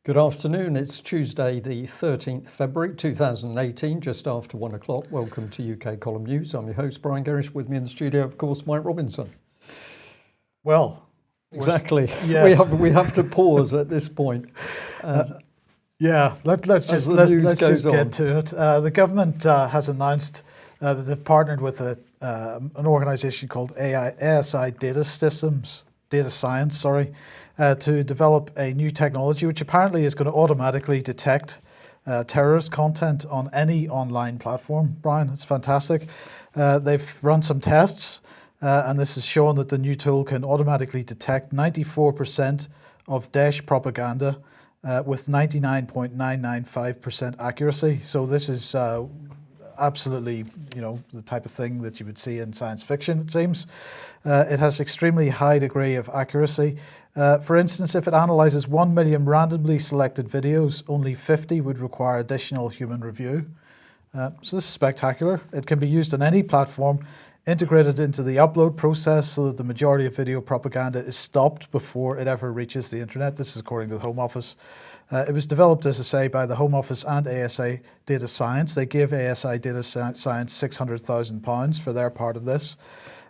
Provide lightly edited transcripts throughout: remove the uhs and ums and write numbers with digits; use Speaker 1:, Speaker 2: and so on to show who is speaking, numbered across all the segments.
Speaker 1: Good afternoon. It's Tuesday, the 13th February 2018, just after 1 o'clock. Welcome to UK Column News. I'm your host, Brian Gerrish. With me in the studio, of course, Mike Robinson.
Speaker 2: Well,
Speaker 1: exactly.
Speaker 2: Yes.
Speaker 1: We have to pause at this point.
Speaker 2: Let's just get to it. The government has announced that they've partnered with an organisation called ASI Data Science, to develop a new technology which apparently is going to automatically detect terrorist content on any online platform. Brian, it's fantastic. They've run some tests, and this has shown that the new tool can automatically detect 94% of Daesh propaganda with 99.995% accuracy. So this is absolutely, the type of thing that you would see in science fiction, it seems. It has extremely high degree of accuracy. For instance, if it analyzes 1 million randomly selected videos, only 50 would require additional human review. So this is spectacular. It can be used on any platform, integrated into the upload process so that the majority of video propaganda is stopped before it ever reaches the internet. This is according to the Home Office. It was developed, as I say, by the Home Office and ASI Data Science. They gave ASI Data Science £600,000 for their part of this.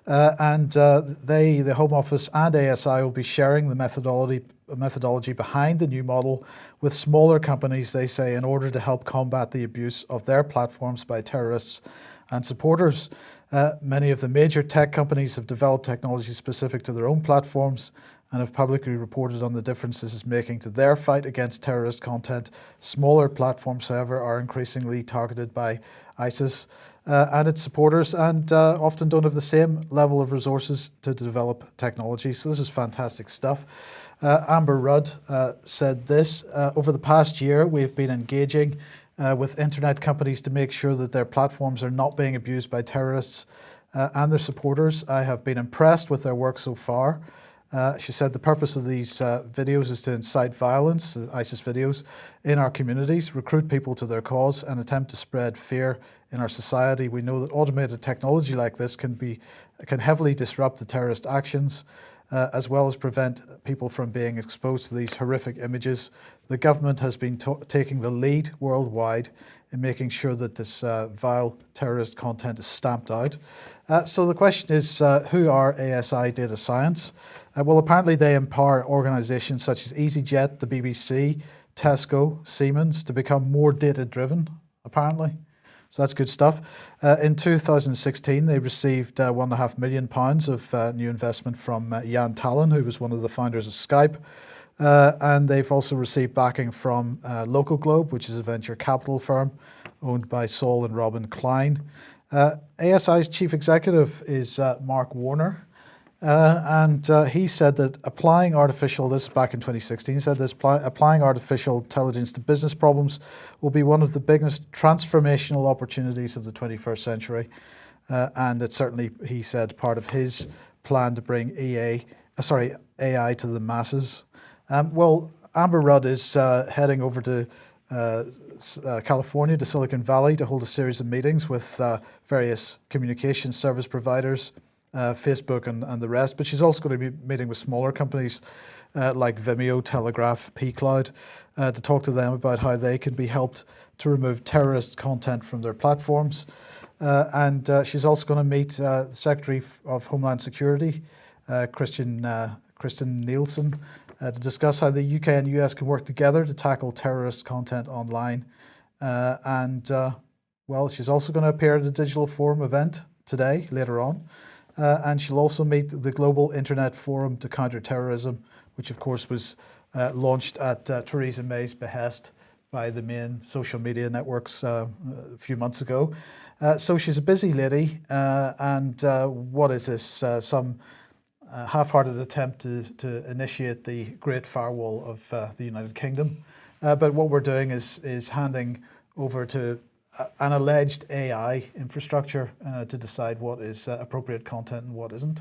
Speaker 2: The Home Office and ASI will be sharing the methodology behind the new model with smaller companies, they say, in order to help combat the abuse of their platforms by terrorists and supporters. Many of the major tech companies have developed technology specific to their own platforms and have publicly reported on the difference this is making to their fight against terrorist content. Smaller platforms, however, are increasingly targeted by ISIS and its supporters, and often don't have the same level of resources to develop technology. So this is fantastic stuff. Amber Rudd said this: over the past year, we've been engaging with internet companies to make sure that their platforms are not being abused by terrorists and their supporters. I have been impressed with their work so far. She said the purpose of these videos is to incite violence, ISIS videos, in our communities, recruit people to their cause, and attempt to spread fear in our society. We know that automated technology like this can heavily disrupt the terrorist actions, as well as prevent people from being exposed to these horrific images. The government has been taking the lead worldwide in making sure that this vile terrorist content is stamped out. So the question is, who are ASI Data Science? Well, apparently they empower organisations such as EasyJet, the BBC, Tesco, Siemens to become more data-driven, apparently. So that's good stuff. In 2016, they received £1.5 million of new investment from Jan Tallinn, who was one of the founders of Skype. And they've also received backing from Local Globe, which is a venture capital firm owned by Saul and Robin Klein. ASI's chief executive is Mark Warner. And he said that applying artificial intelligence to business problems will be one of the biggest transformational opportunities of the 21st century. And it's certainly, he said, part of his plan to bring AI to the masses. Well, Amber Rudd is heading over to California, to Silicon Valley, to hold a series of meetings with various communication service providers, Facebook and the rest, but she's also going to be meeting with smaller companies like Vimeo, Telegraph, pCloud, to talk to them about how they can be helped to remove terrorist content from their platforms. And she's also going to meet the Secretary of Homeland Security, Kristen Nielsen, to discuss how the UK and US can work together to tackle terrorist content online. Well, she's also going to appear at a Digital Forum event today, later on. And she'll also meet the Global Internet Forum to Counter Terrorism, which of course was launched at Theresa May's behest by the main social media networks a few months ago. So she's a busy lady, and what is this? Some half-hearted attempt to initiate the Great Firewall of the United Kingdom. But what we're doing is handing over to an alleged AI infrastructure to decide what is appropriate content and what isn't.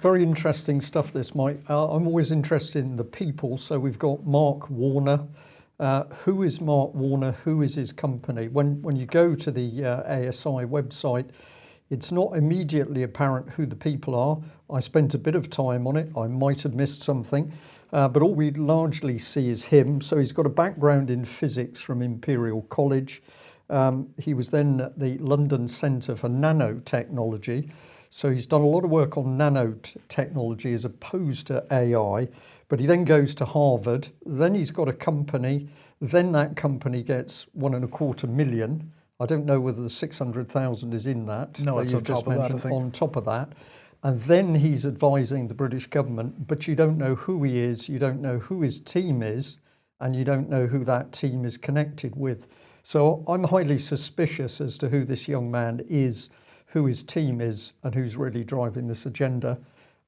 Speaker 1: Very interesting stuff, this, Mike. I'm always interested in the people. So we've got Mark Warner. Who is Mark Warner? Who is his company? When you go to the ASI website, it's not immediately apparent who the people are. I spent a bit of time on it. I might have missed something. But all we largely see is him. So he's got a background in physics from Imperial College. He was then at the London Centre for Nanotechnology. So he's done a lot of work on nanotechnology as opposed to AI. But he then goes to Harvard. Then he's got a company. Then that company gets $1.25 million. I don't know whether the 600,000 is in that.
Speaker 2: No, it's on top of that, I think.
Speaker 1: On top of that. And then he's advising the British government, but you don't know who he is, you don't know who his team is, and you don't know who that team is connected with. So I'm highly suspicious as to who this young man is, who his team is, and who's really driving this agenda.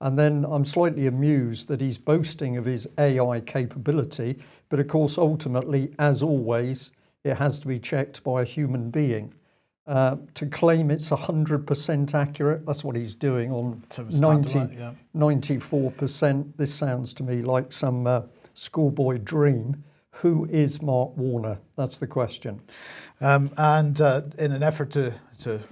Speaker 1: And then I'm slightly amused that he's boasting of his AI capability, but of course, ultimately, as always, it has to be checked by a human being. To claim it's 100% accurate, that's what he's doing on 94%. This sounds to me like some schoolboy dream. Who is Mark Warner? That's the question.
Speaker 2: And in an effort to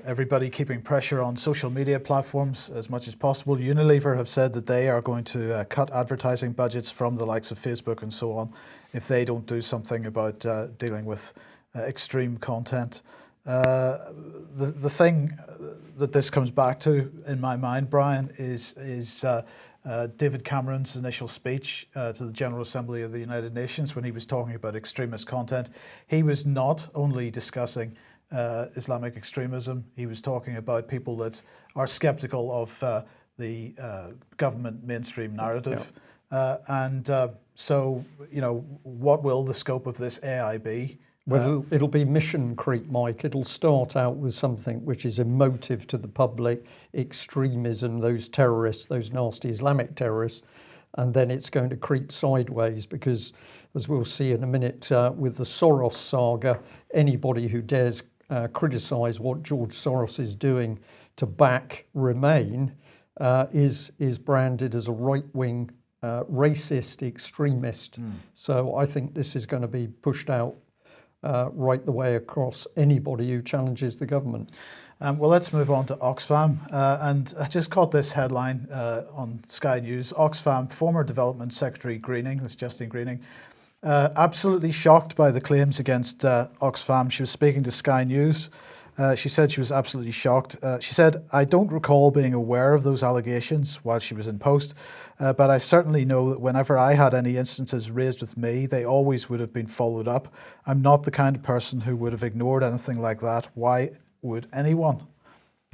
Speaker 2: everybody keeping pressure on social media platforms as much as possible, Unilever have said that they are going to cut advertising budgets from the likes of Facebook and so on if they don't do something about dealing with extreme content. The thing that this comes back to in my mind, Brian, is David Cameron's initial speech to the General Assembly of the United Nations when he was talking about extremist content. He was not only discussing Islamic extremism, he was talking about people that are skeptical of the government mainstream narrative. So, you know, what will the scope of this AI be?
Speaker 1: Well, it'll be mission creep, Mike. It'll start out with something which is emotive to the public, extremism, those terrorists, those nasty Islamic terrorists, and then it's going to creep sideways because, as we'll see in a minute with the Soros saga, anybody who dares criticise what George Soros is doing to back Remain is branded as a right-wing racist extremist. So I think this is going to be pushed out right the way across anybody who challenges the government.
Speaker 2: Well, let's move on to Oxfam. And I just caught this headline on Sky News. Oxfam former Development Secretary Greening, that's Justine Greening, absolutely shocked by the claims against Oxfam. She was speaking to Sky News. She said she was absolutely shocked. She said, "I don't recall being aware of those allegations while she was in post, but I certainly know that whenever I had any instances raised with me, they always would have been followed up. I'm not the kind of person who would have ignored anything like that. Why would anyone?"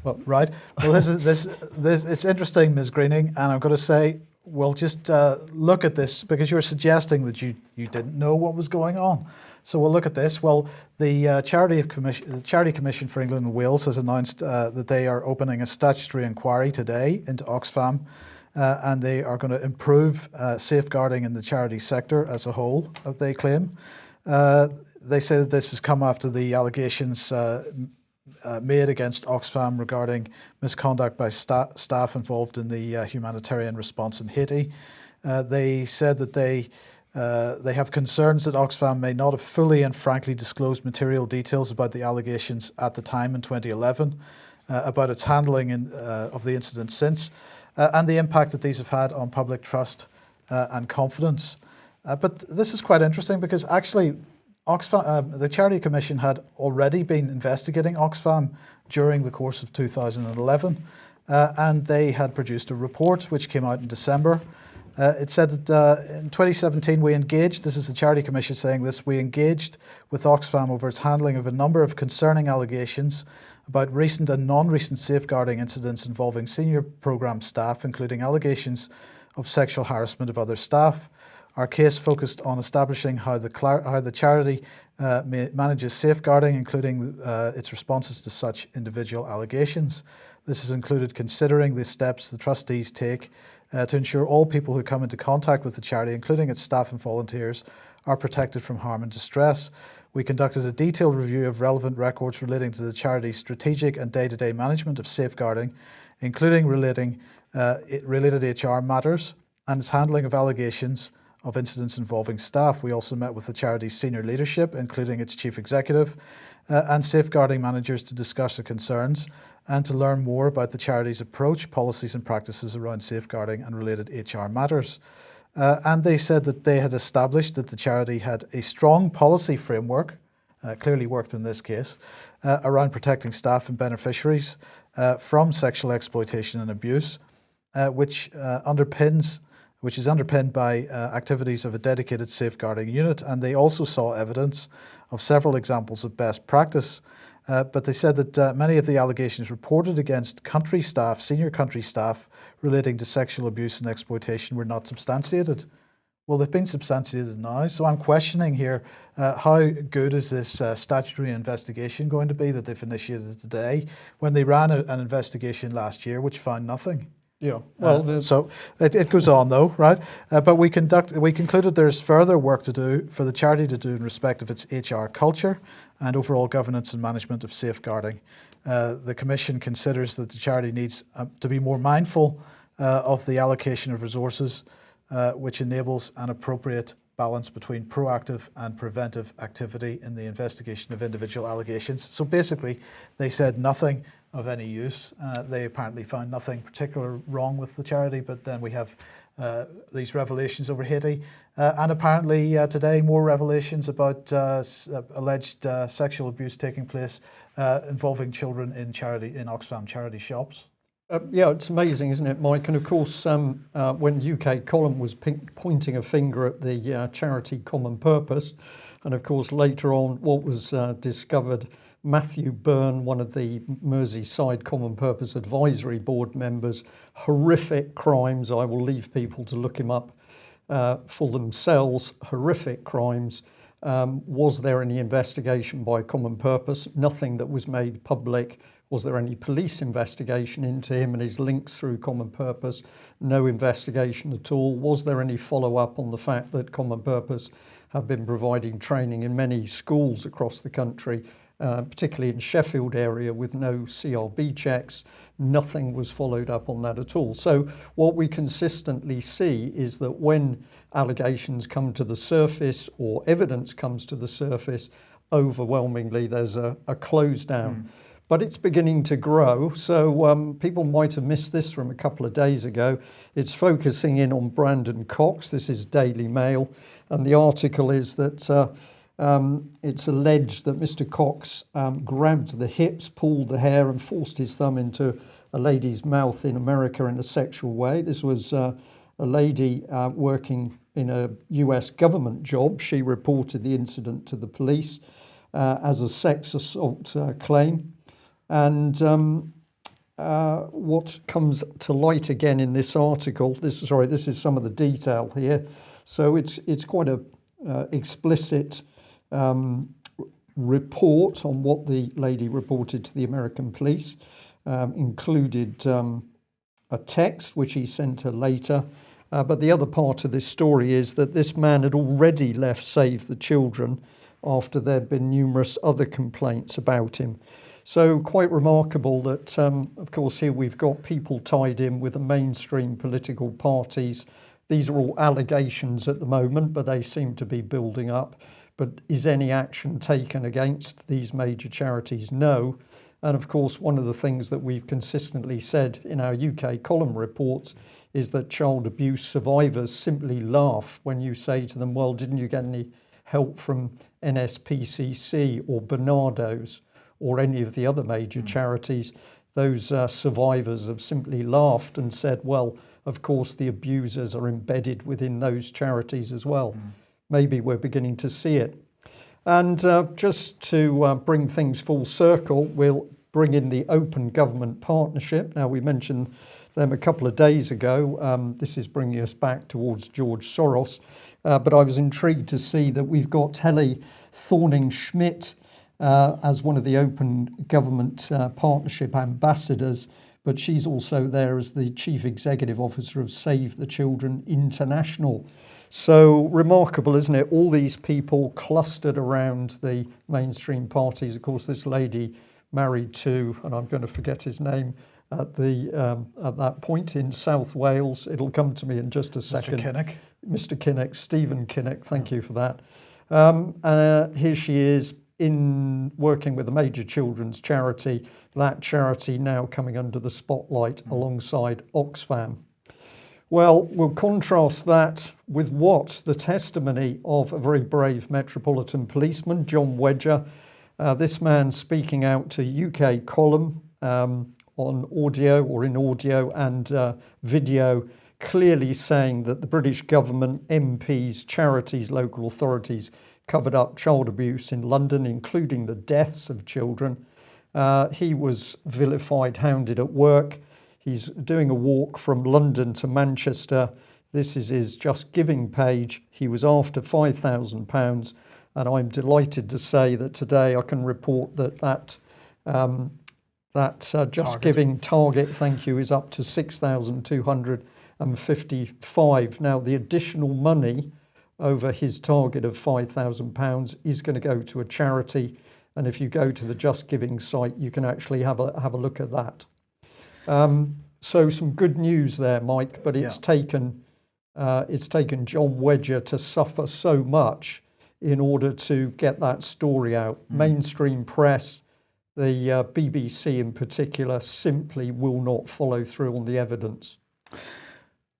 Speaker 2: Well, right. Well, this it's interesting, Ms. Greening, and I'm going to say, well, just look at this because you're suggesting that you didn't know what was going on. So we'll look at this. Well, the Charity Commission for England and Wales has announced that they are opening a statutory inquiry today into Oxfam, and they are going to improve safeguarding in the charity sector as a whole, they claim. They say that this has come after the allegations made against Oxfam regarding misconduct by staff involved in the humanitarian response in Haiti. They said that they have concerns that Oxfam may not have fully and frankly disclosed material details about the allegations at the time in 2011, about its handling of the incident since, and the impact that these have had on public trust and confidence. But this is quite interesting because actually Oxfam, the Charity Commission had already been investigating Oxfam during the course of 2011, and they had produced a report which came out in December. It said that in 2017 we engaged, this is the Charity Commission saying this, we engaged with Oxfam over its handling of a number of concerning allegations about recent and non-recent safeguarding incidents involving senior programme staff, including allegations of sexual harassment of other staff. Our case focused on establishing how the charity manages safeguarding, including its responses to such individual allegations. This has included considering the steps the trustees take to ensure all people who come into contact with the charity, including its staff and volunteers, are protected from harm and distress. We conducted a detailed review of relevant records relating to the charity's strategic and day-to-day management of safeguarding, including related HR matters and its handling of allegations of incidents involving staff. We also met with the charity's senior leadership, including its chief executive and safeguarding managers, to discuss the concerns and to learn more about the charity's approach, policies and practices around safeguarding and related HR matters. And they said that they had established that the charity had a strong policy framework, clearly worked in this case, around protecting staff and beneficiaries from sexual exploitation and abuse, which is underpinned by activities of a dedicated safeguarding unit. And they also saw evidence of several examples of best practice. But they said that many of the allegations reported against country staff, senior country staff, relating to sexual abuse and exploitation were not substantiated. Well, they've been substantiated now, so I'm questioning here, how good is this statutory investigation going to be that they've initiated today when they ran an investigation last year which found nothing?
Speaker 1: Yeah, well,
Speaker 2: so it goes on though, right? But we concluded there's further work to do for the charity to do in respect of its HR culture and overall governance and management of safeguarding. The Commission considers that the charity needs to be more mindful of the allocation of resources, which enables an appropriate balance between proactive and preventive activity in the investigation of individual allegations. So basically, they said nothing of any use. They apparently found nothing particular wrong with the charity, but then we have these revelations over Haiti. And apparently today, more revelations about alleged sexual abuse taking place involving children in Oxfam charity shops.
Speaker 1: Yeah, it's amazing, isn't it, Mike? And of course, when UK Column was pointing a finger at the charity Common Purpose, and of course later on what was discovered, Matthew Byrne, one of the Merseyside Common Purpose Advisory Board members, horrific crimes. I will leave people to look him up for themselves, horrific crimes. Was there any investigation by Common Purpose? Nothing that was made public. Was there any police investigation into him and his links through Common Purpose? No investigation at all. Was there any follow-up on the fact that Common Purpose have been providing training in many schools across the country, particularly in Sheffield area, with no CRB checks? Nothing was followed up on that at all. So what we consistently see is that when allegations come to the surface or evidence comes to the surface, overwhelmingly there's a close down. But it's beginning to grow, so people might have missed this from a couple of days ago. It's focusing in on Brendon Cox. This is Daily Mail, and the article is that it's alleged that Mr. Cox grabbed the hips, pulled the hair and forced his thumb into a lady's mouth in America in a sexual way. This was a lady working in a US government job. She reported the incident to the police as a sex assault claim. And what comes to light again in this article, this is some of the detail here. So it's quite a explicit report on what the lady reported to the American police, included a text which he sent her later. But the other part of this story is that this man had already left Save the Children after there'd been numerous other complaints about him. So quite remarkable that, of course, here we've got people tied in with the mainstream political parties. These are all allegations at the moment, but they seem to be building up. But is any action taken against these major charities? No. And of course, one of the things that we've consistently said in our UK Column reports is that child abuse survivors simply laugh when you say to them, well, didn't you get any help from NSPCC or Bernardo's or any of the other major charities? Those survivors have simply laughed and said, well, of course, the abusers are embedded within those charities as well. Maybe we're beginning to see it. And just to bring things full circle, we'll bring in the Open Government Partnership. Now, we mentioned them a couple of days ago. This is bringing us back towards George Soros. But I was intrigued to see that we've got Helle Thorning-Schmidt as one of the Open Government Partnership ambassadors, but she's also there as the Chief Executive Officer of Save the Children International. So remarkable, isn't it? All these people clustered around the mainstream parties. Of course, this lady married to, and I'm going to forget his name, at that point in South Wales. It'll come to me in just a second. Mr. Kinnock, Stephen Kinnock, thank you for that. Here she is in working with a major children's charity, that charity now coming under the spotlight alongside Oxfam. Well, we'll contrast that with what? The testimony of a very brave Metropolitan policeman, John Wedger. This man speaking out to UK Column on audio or in audio and video, clearly saying that the British government, MPs, charities, local authorities covered up child abuse in London, including the deaths of children. He was vilified, hounded at work. He's doing a walk from London to Manchester. This is his Just Giving page. He was after £5,000, and I'm delighted to say that today I can report that Just Giving target, thank you, is up to 6,255. Now, the additional money over his target of £5,000 is going to go to a charity, and if you go to the Just Giving site, you can actually have a look at that. So some good news there, Mike, but it's taken John Wedger to suffer so much in order to get that story out. Mainstream press, the BBC in particular, simply will not follow through on the evidence.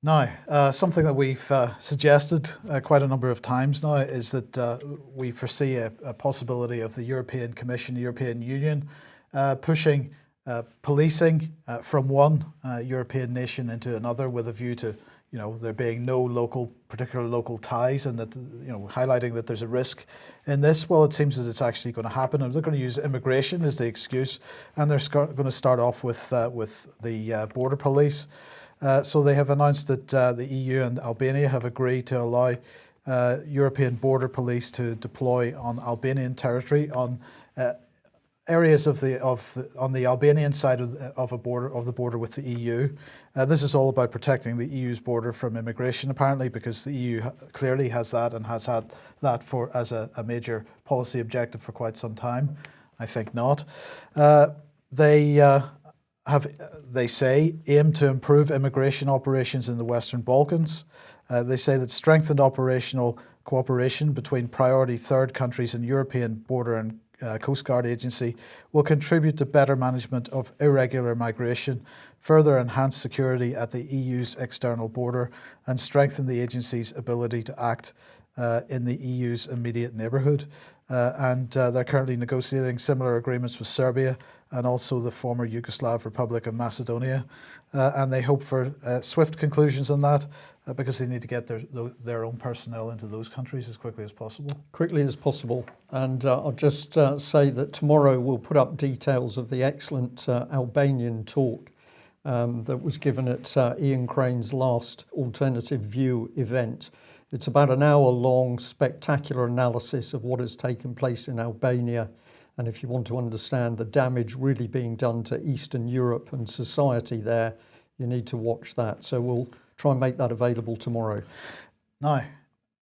Speaker 2: Now, something that we've suggested quite a number of times now is that we foresee a possibility of the European Commission, the European Union, pushing policing from one European nation into another with a view to, there being no particular local ties, and that, highlighting that there's a risk in this. Well, it seems that it's actually going to happen, and they're going to use immigration as the excuse, and they're going to start off with the border police. So they have announced that the EU and Albania have agreed to allow European border police to deploy on Albanian territory on areas on the Albanian side of the border with the EU. This is all about protecting the EU's border from immigration, apparently, because the EU clearly has that and has had that as a major policy objective for quite some time. I think not. They say aim to improve immigration operations in the Western Balkans. They say that strengthened operational cooperation between priority third countries and European border and Coast Guard Agency will contribute to better management of irregular migration, further enhance security at the EU's external border, and strengthen the agency's ability to act in the EU's immediate neighbourhood. And they're currently negotiating similar agreements with Serbia and also the former Yugoslav Republic of Macedonia. And they hope for swift conclusions on that because they need to get their own personnel into those countries as quickly as possible. Quickly as possible.
Speaker 1: And I'll just say that tomorrow we'll put up details of the excellent Albanian talk that was given at Ian Crane's last Alternative View event. It's about an hour-long, spectacular analysis of what has taken place in Albania. And if you want to understand the damage really being done to Eastern Europe and society there, you need to watch that. So we'll try and make that available tomorrow.
Speaker 2: Now,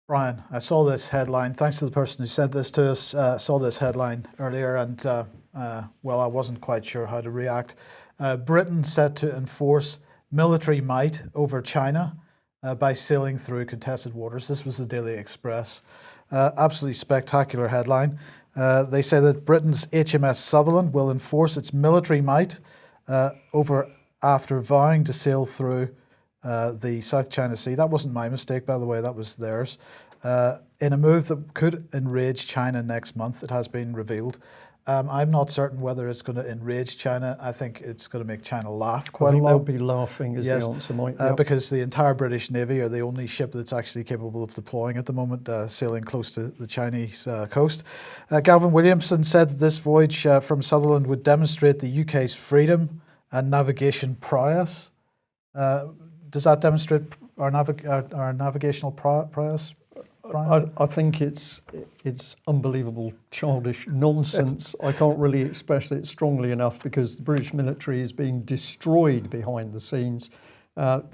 Speaker 2: Brian, I saw this headline. Thanks to the person who sent this to us. Saw this headline earlier and, well, I wasn't quite sure how to react. Britain set to enforce military might over China by sailing through contested waters. This was the Daily Express. Absolutely spectacular headline. They say that Britain's HMS Sutherland will enforce its military might after vowing to sail through the South China Sea. That wasn't my mistake, by the way, that was theirs. In a move that could enrage China next month, it has been revealed. I'm not certain whether it's going to enrage China. I think it's going to make China laugh quite a lot.
Speaker 1: They'll be laughing is the answer, Mike. Yep.
Speaker 2: Because the entire British Navy are the only ship that's actually capable of deploying at the moment, sailing close to the Chinese coast. Gavin Williamson said that this voyage from Sutherland would demonstrate the UK's freedom and navigation prowess. Does that demonstrate our navigational prowess?
Speaker 1: I think it's unbelievable childish nonsense. I can't really express it strongly enough because the British military is being destroyed behind the scenes.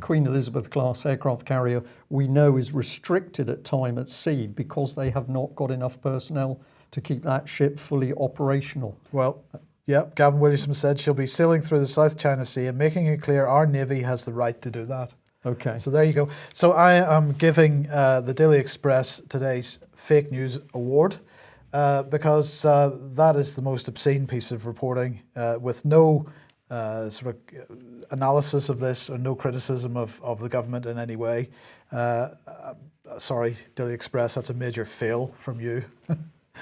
Speaker 1: Queen Elizabeth class aircraft carrier we know is restricted at time at sea because they have not got enough personnel to keep that ship fully operational.
Speaker 2: Well, yeah, Gavin Williamson said she'll be sailing through the South China Sea and making it clear our Navy has the right to do that.
Speaker 1: Okay.
Speaker 2: So there you go. So I am giving the Daily Express today's Fake News Award because that is the most obscene piece of reporting with no sort of analysis of this, or no criticism of the government in any way. Sorry, Daily Express, that's a major fail from you.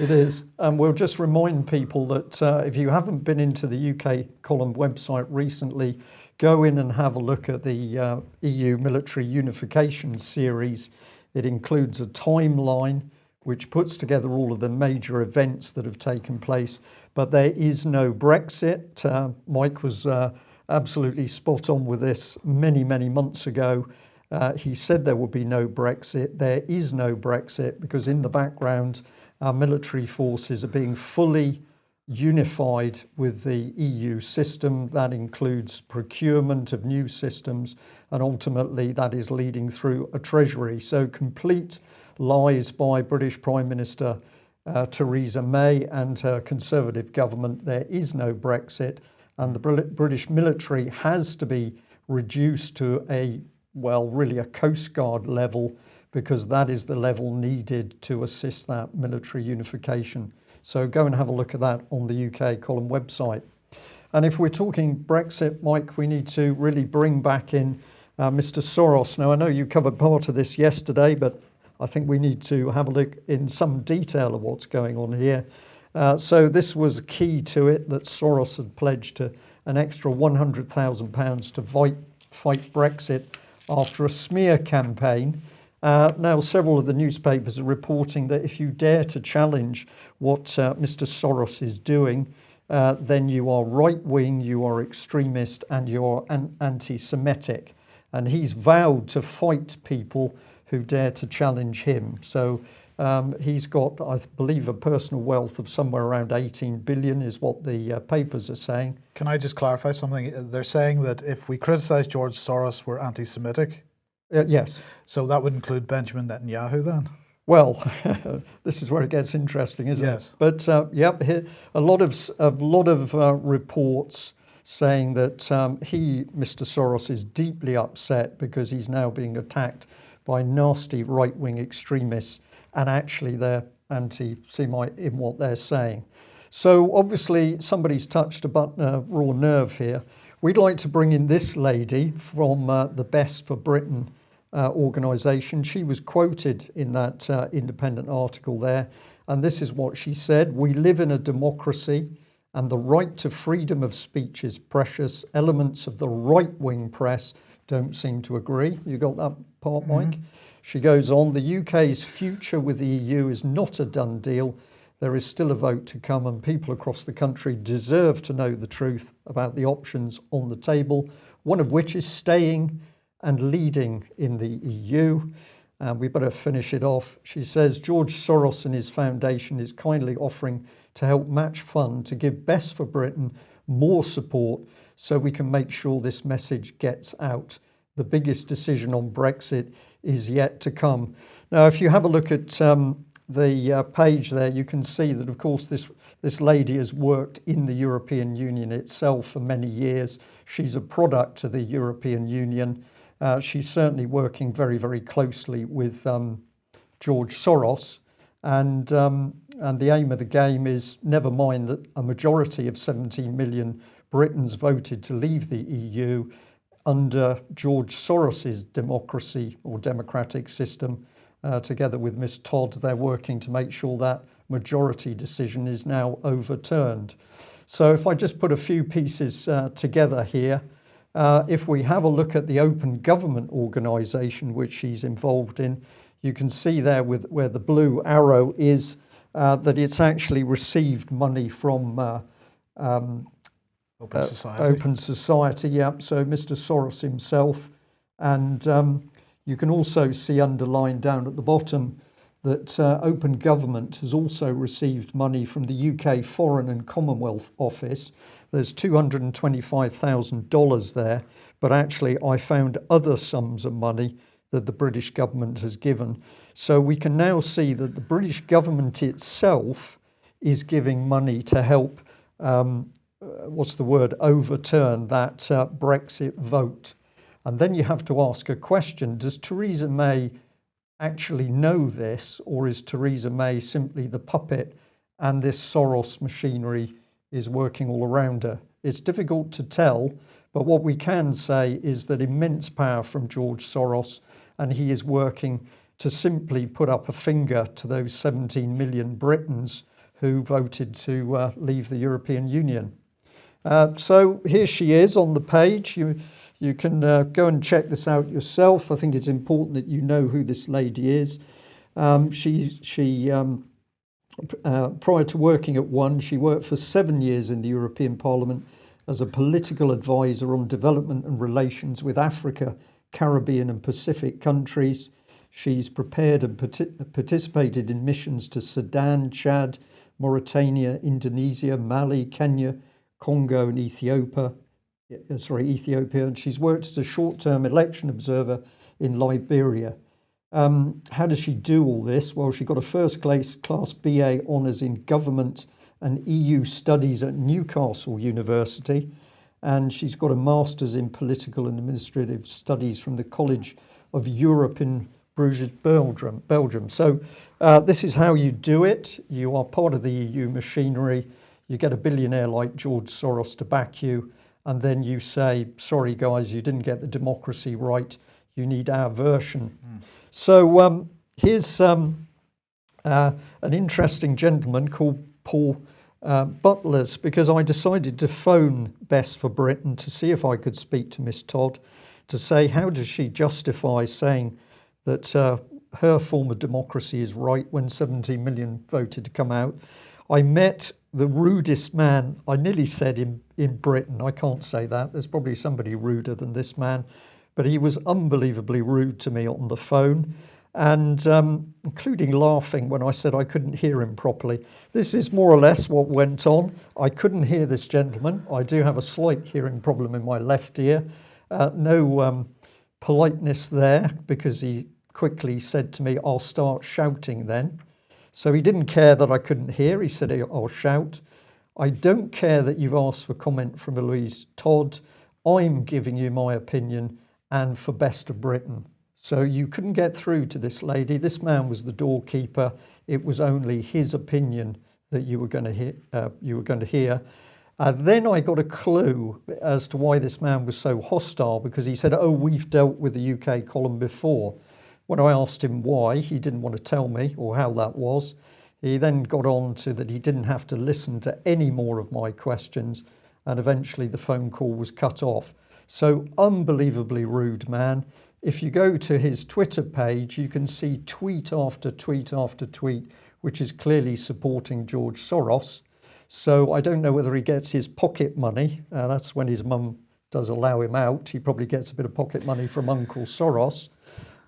Speaker 1: It is. And we'll just remind people that if you haven't been into the UK column website recently, go in and have a look at the EU military unification series. It includes a timeline which puts together all of the major events that have taken place. But there is no Brexit. Mike was absolutely spot on with this many, many months ago. He said there would be no Brexit. There is no Brexit because in the background, our military forces are being fully unified with the EU system. That includes procurement of new systems, and ultimately that is leading through a treasury. So complete lies by British Prime Minister Theresa May and her Conservative government. There is no Brexit, and the British military has to be reduced to really a Coast Guard level, because that is the level needed to assist that military unification. So go and have a look at that on the UK column website. And if we're talking Brexit, Mike, we need to really bring back in Mr. Soros. Now, I know you covered part of this yesterday, but I think we need to have a look in some detail of what's going on here. So this was key to it, that Soros had pledged to an extra £100,000 to fight Brexit after a smear campaign. Now, several of the newspapers are reporting that if you dare to challenge what Mr. Soros is doing, then you are right-wing, you are extremist, and you are anti-Semitic. And he's vowed to fight people who dare to challenge him. So he's got, I believe, a personal wealth of somewhere around 18 billion is what the papers are saying.
Speaker 2: Can I just clarify something? They're saying that if we criticise George Soros, we're anti-Semitic.
Speaker 1: Yes.
Speaker 2: So that would include Benjamin Netanyahu then?
Speaker 1: Well, this is where it gets interesting, isn't
Speaker 2: Yes.
Speaker 1: it? But a lot of reports saying that Mr. Soros, is deeply upset because he's now being attacked by nasty right-wing extremists, and actually they're anti-Semite in what they're saying. So obviously somebody's touched a raw nerve here. We'd like to bring in this lady from the Best for Britain organisation. She was quoted in that independent article there, and this is what she said: "We live in a democracy and the right to freedom of speech is precious. Elements of the right-wing press don't seem to agree." You got that part, Mike? She goes on, "The UK's future with the EU is not a done deal. There is still a vote to come, and people across the country deserve to know the truth about the options on the table, one of which is staying and leading in the EU." And we better finish it off. She says, "George Soros and his foundation is kindly offering to help match fund to give Best for Britain more support so we can make sure this message gets out. The biggest decision on Brexit is yet to come." Now, if you have a look at the page there, you can see that, of course, this lady has worked in the European Union itself for many years. She's a product of the European Union. She's certainly working very, very closely with George Soros. And the aim of the game is, never mind that a majority of 17 million Britons voted to leave the EU, under George Soros's democracy or democratic system, together with Miss Todd, they're working to make sure that majority decision is now overturned. So if I just put a few pieces together here, if we have a look at the Open Government organisation which she's involved in, you can see there where the blue arrow is that it's actually received money from
Speaker 2: Open Society.
Speaker 1: Open Society, yeah. So Mr. Soros himself. And you can also see underlined down at the bottom that Open Government has also received money from the UK Foreign and Commonwealth Office. There's $225,000 there, but actually I found other sums of money that the British government has given. So we can now see that the British government itself is giving money to help, overturn that Brexit vote. And then you have to ask a question: does Theresa May actually know this, or is Theresa May simply the puppet and this Soros machinery is working all around her. It's difficult to tell, but what we can say is that immense power from George Soros, and he is working to simply put up a finger to those 17 million Britons who voted to leave the European Union. So here she is on the page. You can go and check this out yourself. I think it's important that you know who this lady is. Prior to working at One, she worked for 7 years in the European Parliament as a political advisor on development and relations with Africa, Caribbean and Pacific countries. She's prepared and participated in missions to Sudan, Chad, Mauritania, Indonesia, Mali, Kenya, Congo and Ethiopia. And she's worked as a short-term election observer in Liberia. How does she do all this? Well, she got a first-class BA Honours in Government and EU Studies at Newcastle University, and she's got a Master's in Political and Administrative Studies from the College of Europe in Bruges, Belgium. So this is how you do it. You are part of the EU machinery. You get a billionaire like George Soros to back you, and then you say, sorry guys, you didn't get the democracy right. You need our version. So here's an interesting gentleman called Paul Butlers, because I decided to phone Best for Britain to see if I could speak to Miss Todd to say, how does she justify saying that her form of democracy is right when 17 million voted to come out? I met the rudest man, I nearly said in Britain. I can't say that. There's probably somebody ruder than this man. But he was unbelievably rude to me on the phone, and including laughing when I said I couldn't hear him properly. This is more or less what went on. I couldn't hear this gentleman. I do have a slight hearing problem in my left ear. No politeness there, because he quickly said to me, I'll start shouting then. So he didn't care that I couldn't hear. He said, I'll shout. I don't care that you've asked for comment from Eloise. Todd, I'm giving you my opinion, and for Best of Britain. So you couldn't get through to this lady. This man was the doorkeeper. It was only his opinion that you were going to hear. Then I got a clue as to why this man was so hostile, because he said, oh, we've dealt with the UK column before. When I asked him why, he didn't want to tell me, or how that was. He then got on to that he didn't have to listen to any more of my questions, and eventually the phone call was cut off. So unbelievably rude man. If you go to his Twitter page, you can see tweet after tweet after tweet, which is clearly supporting George Soros. So I don't know whether he gets his pocket money. That's when his mum does allow him out. He probably gets a bit of pocket money from Uncle Soros.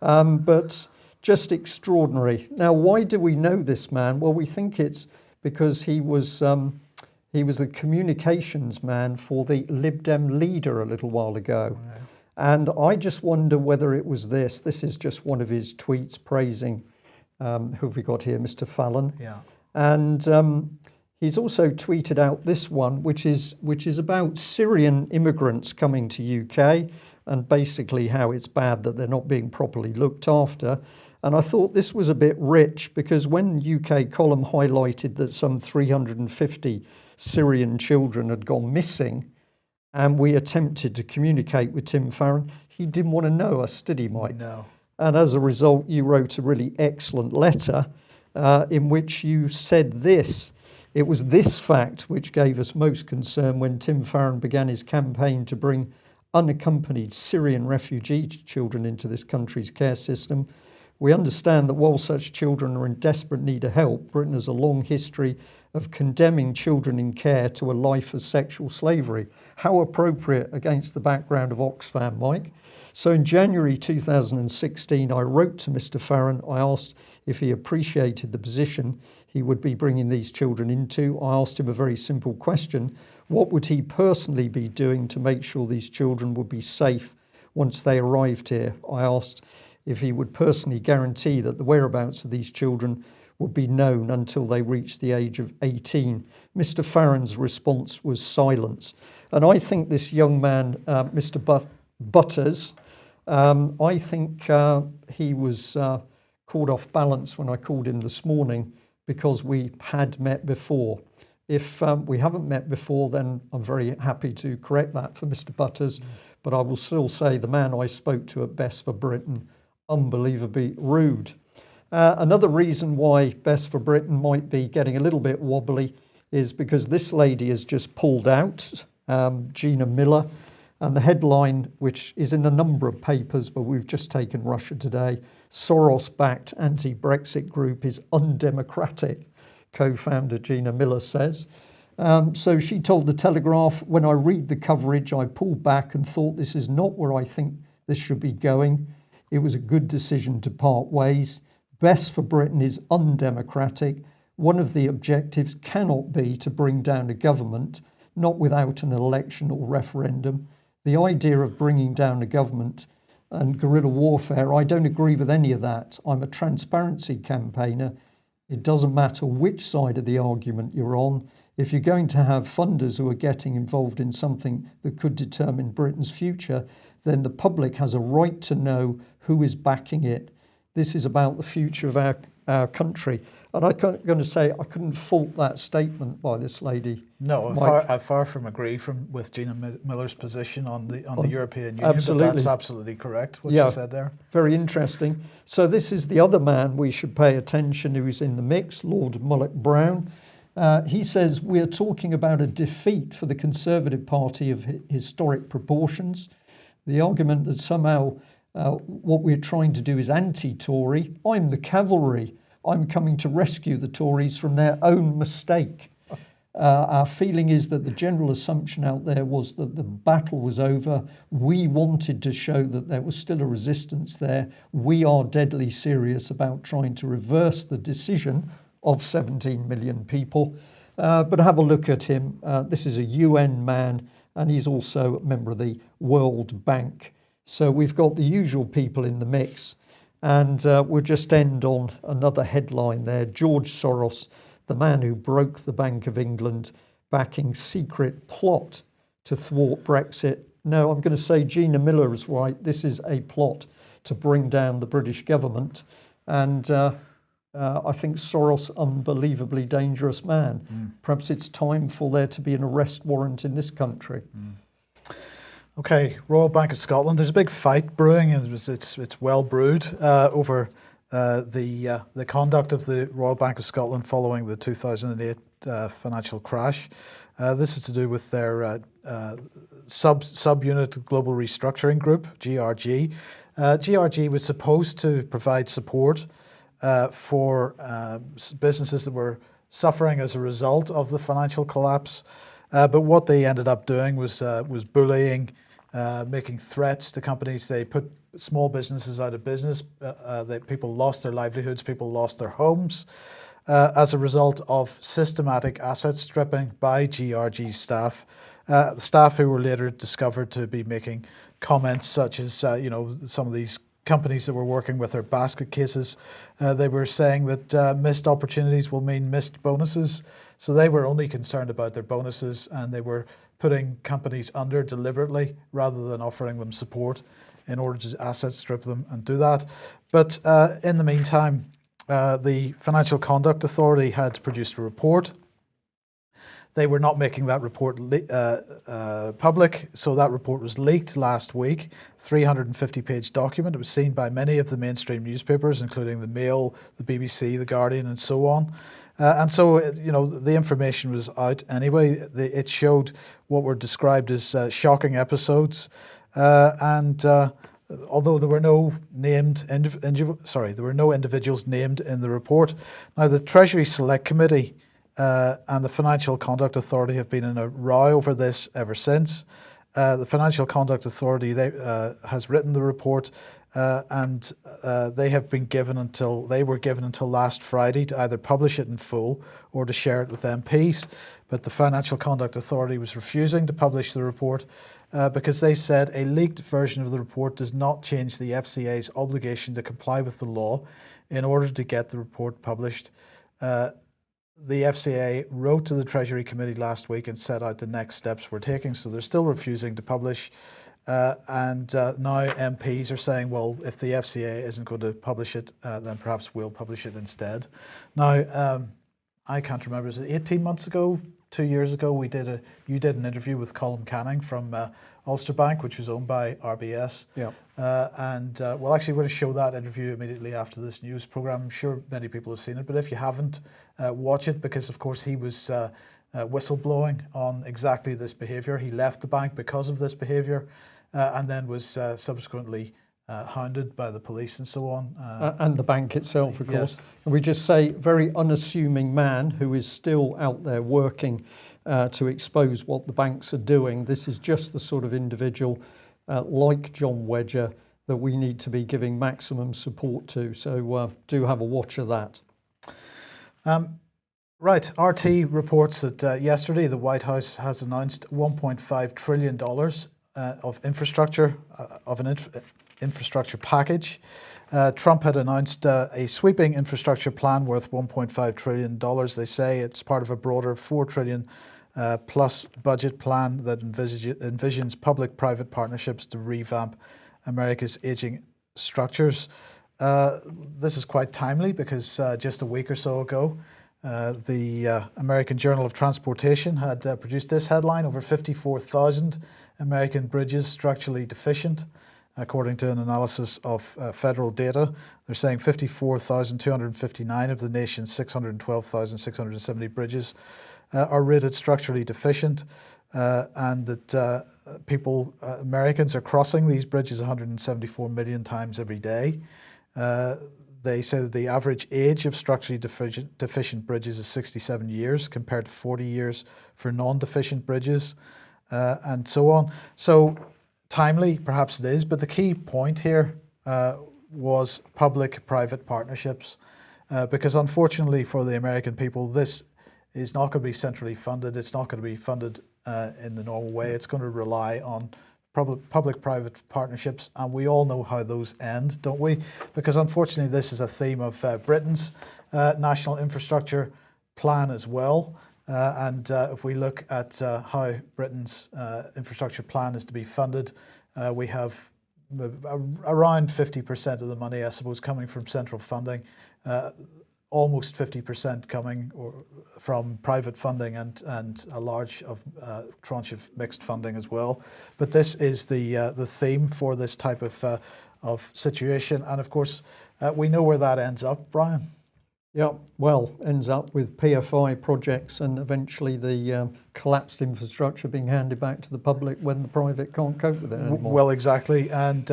Speaker 1: But just extraordinary. Now, why do we know this man? Well, we think it's because he was the communications man for the Lib Dem leader a little while ago. Right. And I just wonder whether it was this. This is just one of his tweets praising, who have we got here, Mr. Fallon. Yeah. And he's also tweeted out this one, which is about Syrian immigrants coming to UK, and basically how it's bad that they're not being properly looked after. And I thought this was a bit rich, because when UK column highlighted that some 350 Syrian children had gone missing, and we attempted to communicate with Tim Farron, he didn't want to know us, did he, Mike?
Speaker 2: No.
Speaker 1: And as a result, you wrote a really excellent letter in which you said this. It was this fact which gave us most concern when Tim Farron began his campaign to bring unaccompanied Syrian refugee children into this country's care system. We understand that while such children are in desperate need of help, Britain has a long history of condemning children in care to a life of sexual slavery. How appropriate against the background of Oxfam, Mike. So in January 2016, I wrote to Mr. Farron. I asked if he appreciated the position he would be bringing these children into. I asked him a very simple question. What would he personally be doing to make sure these children would be safe once they arrived here? I asked if he would personally guarantee that the whereabouts of these children would be known until they reached the age of 18. Mr. Farron's response was silence. And I think this young man, Mr. Butters, I think he was caught off balance when I called him this morning, because we had met before. If we haven't met before, then I'm very happy to correct that for Mr. Butters. But I will still say the man I spoke to at Best for Britain, unbelievably rude. Another reason why Best for Britain might be getting a little bit wobbly is because this lady has just pulled out, Gina Miller, and the headline, which is in a number of papers, but we've just taken Russia Today, Soros-backed anti-Brexit group is undemocratic, co-founder Gina Miller says. So she told the Telegraph, when I read the coverage, I pulled back and thought this is not where I think this should be going. It was a good decision to part ways. Best for Britain is undemocratic. One of the objectives cannot be to bring down a government, not without an election or referendum. The idea of bringing down a government and guerrilla warfare, I don't agree with any of that. I'm a transparency campaigner. It doesn't matter which side of the argument you're on. If you're going to have funders who are getting involved in something that could determine Britain's future, then the public has a right to know who is backing it. This is about the future of our country. And I'm going to say I couldn't fault that statement by this lady.
Speaker 2: No, I far from agree with Gina Miller's position on the European Union.
Speaker 1: Absolutely.
Speaker 2: But that's absolutely correct, what she said there.
Speaker 1: Very interesting. So this is the other man we should pay attention who's in the mix, Lord Mullock-Brown. He says, we're talking about a defeat for the Conservative Party of historic proportions. The argument that somehow what we're trying to do is anti-Tory. I'm the cavalry. I'm coming to rescue the Tories from their own mistake. Our feeling is that the general assumption out there was that the battle was over. We wanted to show that there was still a resistance there. We are deadly serious about trying to reverse the decision of 17 million people. But have a look at him. This is a UN man, and he's also a member of the World Bank. So we've got the usual people in the mix. And we'll just end on another headline there. George Soros, the man who broke the Bank of England, backing secret plot to thwart Brexit. No, I'm going to say Gina Miller is right. This is a plot to bring down the British government. And I think Soros, unbelievably dangerous man. Perhaps it's time for there to be an arrest warrant in this country.
Speaker 2: Okay, Royal Bank of Scotland. There's a big fight brewing, and it's well brewed over the conduct of the Royal Bank of Scotland following the 2008 financial crash. This is to do with their subunit Global Restructuring Group, GRG. GRG was supposed to provide support for businesses that were suffering as a result of the financial collapse. But what they ended up doing was bullying, making threats to companies. They put small businesses out of business. People lost their livelihoods. People lost their homes as a result of systematic asset stripping by GRG staff. Staff who were later discovered to be making comments such as, some of these companies that were working with their basket cases, they were saying that missed opportunities will mean missed bonuses. So they were only concerned about their bonuses, and they were putting companies under deliberately rather than offering them support in order to asset strip them and do that. But in the meantime, the Financial Conduct Authority had produced a report. They were not making that report public, so that report was leaked last week. 350-page document. It was seen by many of the mainstream newspapers, including the Mail, the BBC, the Guardian, and so on. And so, the information was out anyway. It showed what were described as shocking episodes, and although there were no named there were no individuals named in the report. Now, the Treasury Select Committee and the Financial Conduct Authority have been in a row over this ever since. The Financial Conduct Authority has written the report, and they were given until last Friday to either publish it in full or to share it with MPs. But the Financial Conduct Authority was refusing to publish the report because they said a leaked version of the report does not change the FCA's obligation to comply with the law in order to get the report published. The FCA wrote to the Treasury Committee last week and set out the next steps we're taking. So they're still refusing to publish. And now MPs are saying, well, if the FCA isn't going to publish it, then perhaps we'll publish it instead. Now, I can't remember, is it 18 months ago, 2 years ago, you did an interview with Colm Canning from Ulster Bank, which was owned by RBS.
Speaker 1: Yeah.
Speaker 2: We'll actually going to show that interview immediately after this news program. I'm sure many people have seen it, but if you haven't, watch it, because of course he was whistleblowing on exactly this behaviour. He left the bank because of this behaviour, and then was subsequently hounded by the police and so on.
Speaker 1: And the bank itself, of course.
Speaker 2: Yes.
Speaker 1: And we just say, very unassuming man who is still out there working to expose what the banks are doing. This is just the sort of individual like John Wedger that we need to be giving maximum support to. So do have a watch of that.
Speaker 2: Right, RT reports that yesterday the White House has announced $1.5 trillion of infrastructure, of an infrastructure package. Trump had announced a sweeping infrastructure plan worth $1.5 trillion. They say it's part of a broader $4 trillion plus budget plan that envisions public-private partnerships to revamp America's aging structures. This is quite timely because just a week or so ago, the American Journal of Transportation had produced this headline: over 54,000 American bridges structurally deficient. According to an analysis of federal data, they're saying 54,259 of the nation's 612,670 bridges are rated structurally deficient, and that Americans are crossing these bridges 174 million times every day. They say that the average age of structurally deficient bridges is 67 years compared to 40 years for non-deficient bridges, and so on. So timely, perhaps it is, but the key point here was public-private partnerships, because unfortunately for the American people, this is not going to be centrally funded. It's not going to be funded in the normal way. It's going to rely on public-private partnerships, and we all know how those end, don't we? Because unfortunately this is a theme of Britain's national infrastructure plan as well. And if we look at how Britain's infrastructure plan is to be funded, we have around 50% of the money, I suppose, coming from central funding, almost 50% coming from private funding, and a large tranche of mixed funding as well. But this is the theme for this type of situation, and of course we know where that ends up, Brian.
Speaker 1: Yeah, well, ends up with PFI projects and eventually the collapsed infrastructure being handed back to the public when the private can't cope with it anymore.
Speaker 2: Well, exactly, and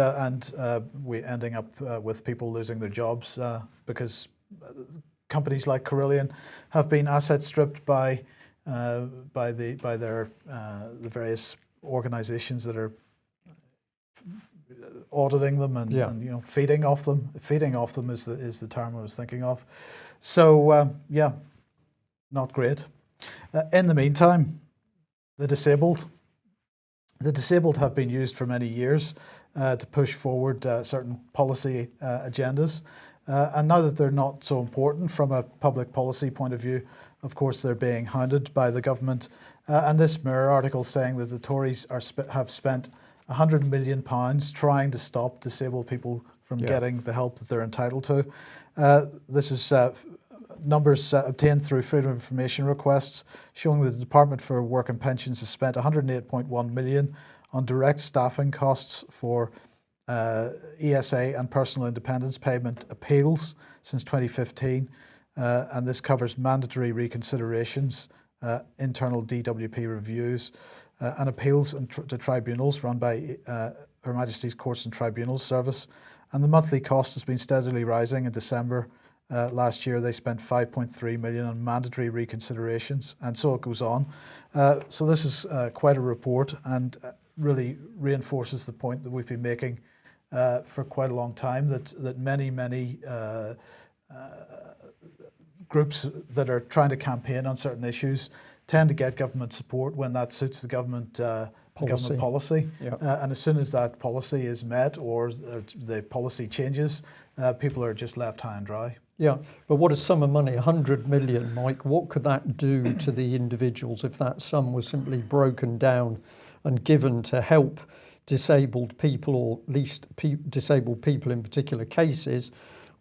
Speaker 2: we're ending up with people losing their jobs because companies like Carillion have been asset stripped by the various organisations that are auditing them and feeding off them. Feeding off them is the term I was thinking of. So not great. In the meantime, the disabled have been used for many years to push forward certain policy agendas, and now that they're not so important from a public policy point of view, of course they're being hounded by the government. And this Mirror article saying that the Tories have spent £100 million trying to stop disabled people from getting the help that they're entitled to. This is numbers obtained through Freedom of Information requests showing that the Department for Work and Pensions has spent £108.1 million on direct staffing costs for ESA and personal independence payment appeals since 2015, and this covers mandatory reconsiderations, internal DWP reviews, and appeals to tribunals run by Her Majesty's Courts and Tribunals Service. And the monthly cost has been steadily rising. In December last year, they spent £5.3 million on mandatory reconsiderations, and so it goes on. So this is quite a report, and really reinforces the point that we've been making for quite a long time, that many groups that are trying to campaign on certain issues tend to get government support when that suits the government policy. And as soon as that policy is met or the policy changes, people are just left high and dry.
Speaker 1: Yeah, but what a sum of money, 100 million, Mike. What could that do to the individuals if that sum was simply broken down and given to help disabled people, or at least disabled people in particular cases?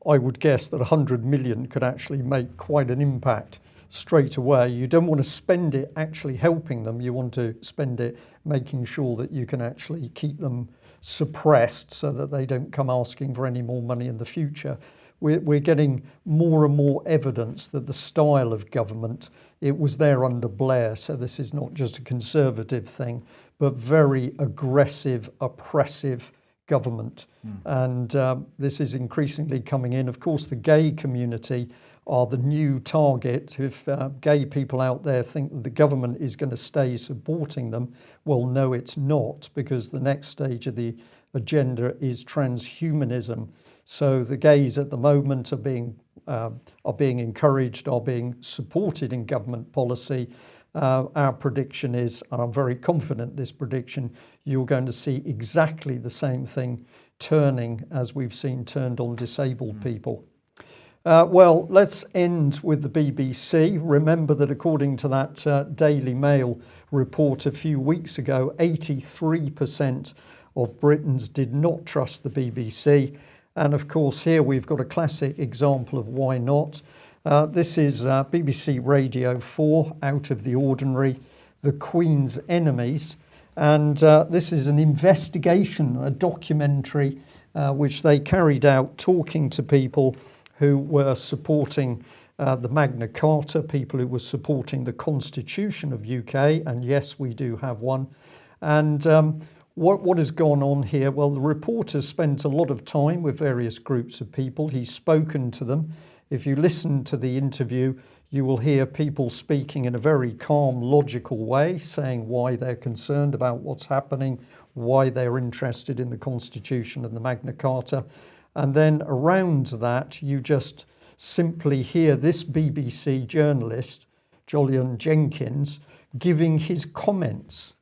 Speaker 1: I would guess that 100 million could actually make quite an impact. straight away. You don't want to spend it actually helping them. You want to spend it making sure that you can actually keep them suppressed so that they don't come asking for any more money in the future. We're getting more and more evidence that the style of government, it was there under Blair, so this is not just a conservative thing, but very aggressive, oppressive government. And this is increasingly coming in. Of course, the gay community are the new target. If gay people out there think that the government is going to stay supporting them, well, no, it's not, because the next stage of the agenda is transhumanism. So the gays at the moment are being encouraged, are being supported in government policy. Our prediction is, and I'm very confident this prediction, you're going to see exactly the same thing turning as we've seen turned on disabled people. Well, let's end with the BBC. Remember that according to that Daily Mail report a few weeks ago, 83% of Britons did not trust the BBC. And of course, here we've got a classic example of why not. This is BBC Radio 4, Out of the Ordinary, The Queen's Enemies. And this is an investigation, a documentary, which they carried out talking to people who were supporting the Magna Carta, people who were supporting the Constitution of UK. And yes, we do have one. And what has gone on here? Well, the reporter spent a lot of time with various groups of people. He's spoken to them. If you listen to the interview, you will hear people speaking in a very calm, logical way, saying why they're concerned about what's happening, why they're interested in the Constitution and the Magna Carta. And then around that, you just simply hear this BBC journalist, Julian Jenkins, giving his comments.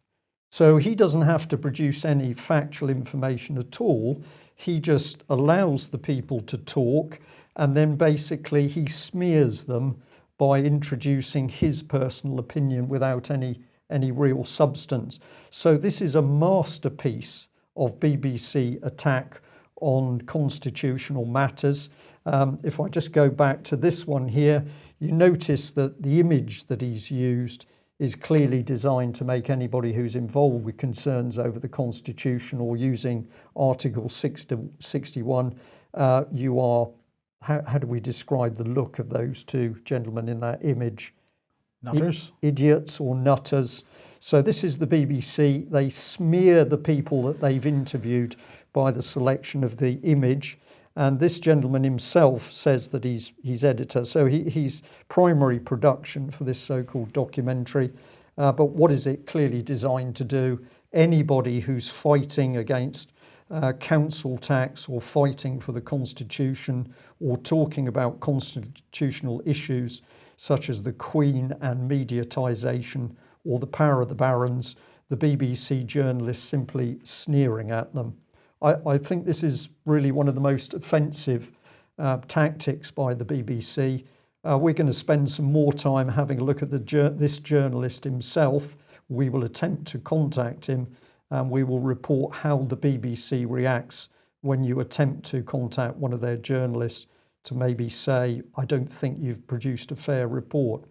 Speaker 1: So he doesn't have to produce any factual information at all. He just allows the people to talk, and then basically he smears them by introducing his personal opinion without any real substance. So this is a masterpiece of BBC attack on constitutional matters. If I just go back to this one here, you notice that the image that he's used is clearly designed to make anybody who's involved with concerns over the Constitution or using Article 61, you are, how do we describe the look of those two gentlemen in that image?
Speaker 2: Nutters?
Speaker 1: Idiots or nutters. So this is the BBC. They smear the people that they've interviewed by the selection of the image. And this gentleman himself says that he's editor. So he's primary production for this so-called documentary. But what is it clearly designed to do? Anybody who's fighting against council tax or fighting for the Constitution or talking about constitutional issues such as the Queen and mediatisation or the power of the barons, the BBC journalists simply sneering at them. I think this is really one of the most offensive tactics by the BBC. We're going to spend some more time having a look at this journalist himself. We will attempt to contact him, and we will report how the BBC reacts when you attempt to contact one of their journalists to maybe say, I don't think you've produced a fair report.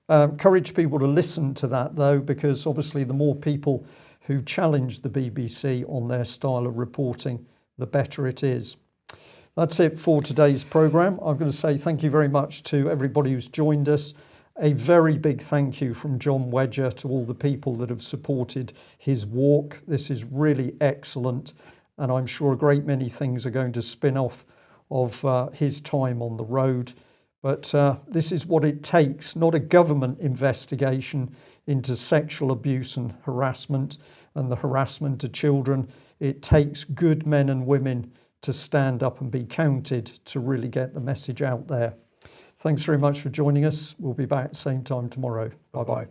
Speaker 1: Encourage people to listen to that, though, because obviously the more people who challenge the BBC on their style of reporting, the better it is. That's it for today's programme. I'm going to say thank you very much to everybody who's joined us. A very big thank you from John Wedger to all the people that have supported his walk. This is really excellent, and I'm sure a great many things are going to spin off of his time on the road. But this is what it takes, not a government investigation into sexual abuse and harassment and the harassment of children. It takes good men and women to stand up and be counted to really get the message out there. Thanks very much for joining us. We'll be back at the same time tomorrow. Bye-bye.